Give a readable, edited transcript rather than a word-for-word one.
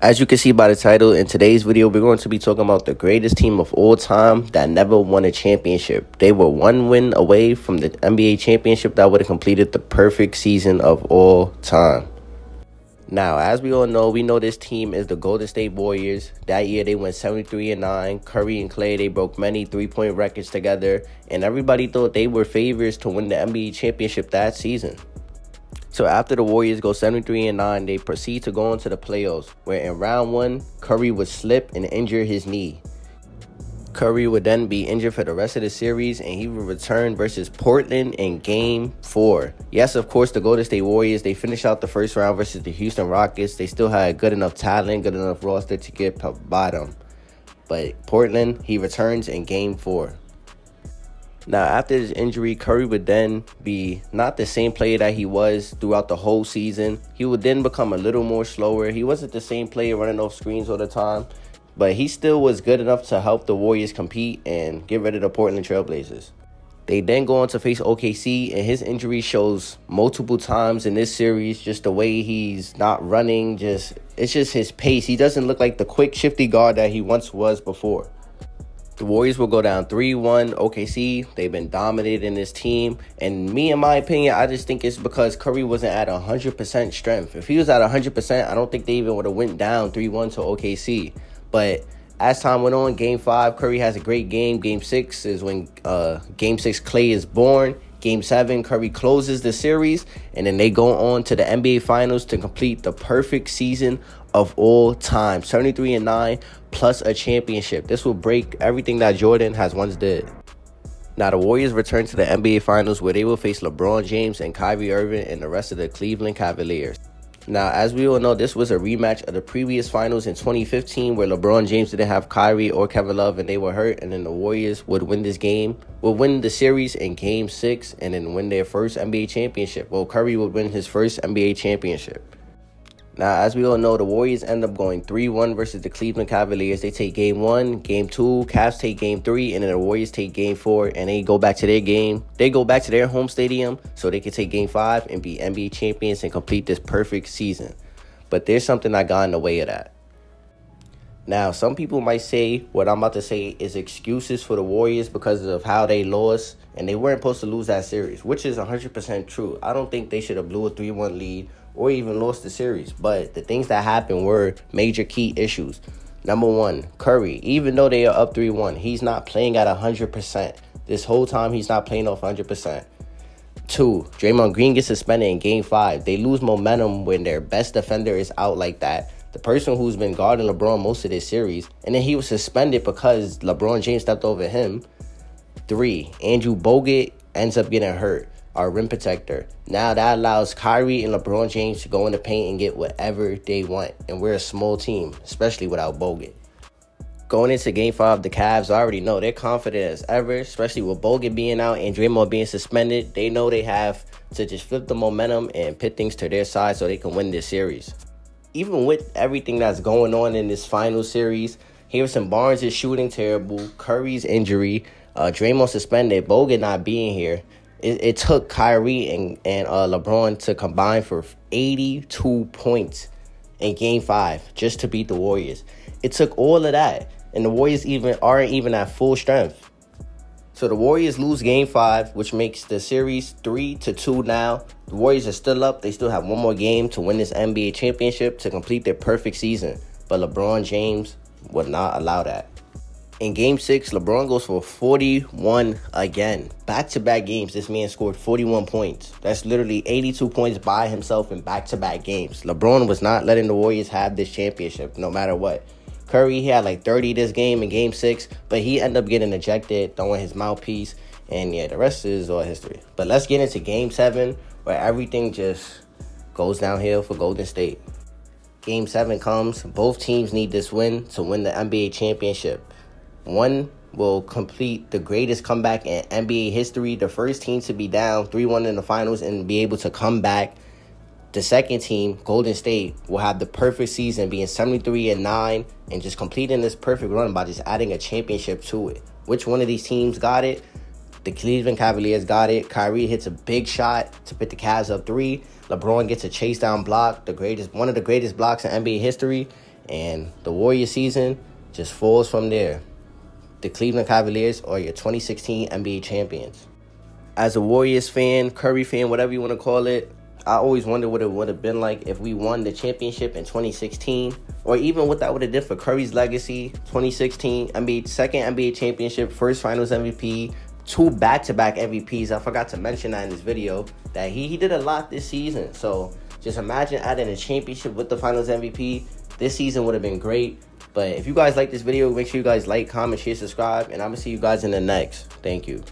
As you can see by the title, in today's video, we're going to be talking about the greatest team of all time that never won a championship. They were one win away from the NBA championship that would have completed the perfect season of all time. Now, as we all know, we know this team is the Golden State Warriors. That year, they went 73-9. Curry and Clay, they broke many three-point records together, and everybody thought they were favorites to win the NBA championship that season. So after the Warriors go 73-9, they proceed to go into the playoffs, where in round one, Curry would slip and injure his knee. Curry would then be injured for the rest of the series, and he would return versus Portland in Game 4. Yes, of course, the Golden State Warriors, they finished out the first round versus the Houston Rockets. They still had good enough talent, good enough roster to get by them. But Portland, he returns in Game 4. Now, after his injury, Curry would then be not the same player that he was throughout the whole season. He would then become a little more slower. He wasn't the same player running off screens all the time, but he still was good enough to help the Warriors compete and get rid of the Portland Trail Blazers. They then go on to face OKC, and his injury shows multiple times in this series, just the way he's not running. It's just his pace. He doesn't look like the quick, shifty guard that he once was before. The Warriors will go down 3-1. OKC, they've been dominating this team. And me, in my opinion, I just think it's because Curry wasn't at 100% strength. If he was at 100%, I don't think they even would have went down 3-1 to OKC. But as time went on, Game 5, Curry has a great game. Game 6 is when Game 6 Clay is born. Game 7, Curry closes the series. And then they go on to the NBA Finals to complete the perfect season of all time. 73-9 plus a championship. This will break everything that Jordan has once did. Now, the Warriors return to the NBA Finals, where they will face LeBron James and Kyrie Irving and the rest of the Cleveland Cavaliers. Now, as we all know, this was a rematch of the previous finals in 2015, where LeBron James didn't have Kyrie or Kevin Love and they were hurt, and then the Warriors would win the series in Game 6 and then win their first NBA championship. Well, Curry would win his first NBA championship. Now, as we all know, the Warriors end up going 3-1 versus the Cleveland Cavaliers. They take Game 1, Game 2, Cavs take Game 3, and then the Warriors take Game 4, and they go back to their game. They go back to their home stadium so they can take Game 5 and be NBA champions and complete this perfect season. But there's something that got in the way of that. Now, some people might say what I'm about to say is excuses for the Warriors because of how they lost, and they weren't supposed to lose that series, which is 100% true. I don't think they should have blew a 3-1 lead or even lost the series, but the things that happened were major key issues. Number one, Curry, even though they are up 3-1, he's not playing at 100%. This whole time, he's not playing off 100%. 2, Draymond Green gets suspended in Game 5. They lose momentum when their best defender is out like that. The person who's been guarding LeBron most of this series, and then he was suspended because LeBron James stepped over him. 3, Andrew Bogut ends up getting hurt, our rim protector. Now that allows Kyrie and LeBron James to go in the paint and get whatever they want. And we're a small team, especially without Bogut. Going into Game 5, the Cavs already know they're confident as ever, especially with Bogut being out and Draymond being suspended. They know they have to just flip the momentum and put things to their side so they can win this series. Even with everything that's going on in this final series, Harrison Barnes is shooting terrible, Curry's injury, Draymond suspended, Bogut not being here. It took Kyrie and LeBron to combine for 82 points in Game 5 just to beat the Warriors. It took all of that, and the Warriors aren't even at full strength. So the Warriors lose Game 5, which makes the series 3-2 now. The Warriors are still up. They still have one more game to win this NBA championship to complete their perfect season. But LeBron James would not allow that. In Game 6, LeBron goes for 41 again. Back-to-back games, this man scored 41 points. That's literally 82 points by himself in back-to-back games. LeBron was not letting the Warriors have this championship no matter what. Curry, he had like 30 this game in Game 6, but he ended up getting ejected, throwing his mouthpiece, and yeah, the rest is all history. But let's get into Game 7, where everything just goes downhill for Golden State. Game 7 comes. Both teams need this win to win the NBA championship. One will complete the greatest comeback in NBA history. The first team to be down 3-1 in the finals and be able to come back. The second team, Golden State, will have the perfect season, being 73-9 and just completing this perfect run by just adding a championship to it. Which one of these teams got it? The Cleveland Cavaliers got it. Kyrie hits a big shot to put the Cavs up 3. LeBron gets a chase down block, one of the greatest blocks in NBA history. And the Warriors season just falls from there. The Cleveland Cavaliers are your 2016 NBA champions. As a Warriors fan, Curry fan, whatever you want to call it, I always wonder what it would have been like if we won the championship in 2016, or even what that would have did for Curry's legacy. 2016 NBA, second NBA championship, first Finals MVP, 2 back-to-back MVPs. I forgot to mention that in this video, that he did a lot this season. So just imagine adding a championship with the Finals MVP. This season would have been great. But if you guys like this video, make sure you guys like, comment, share, subscribe, and I'm going to see you guys in the next. Thank you.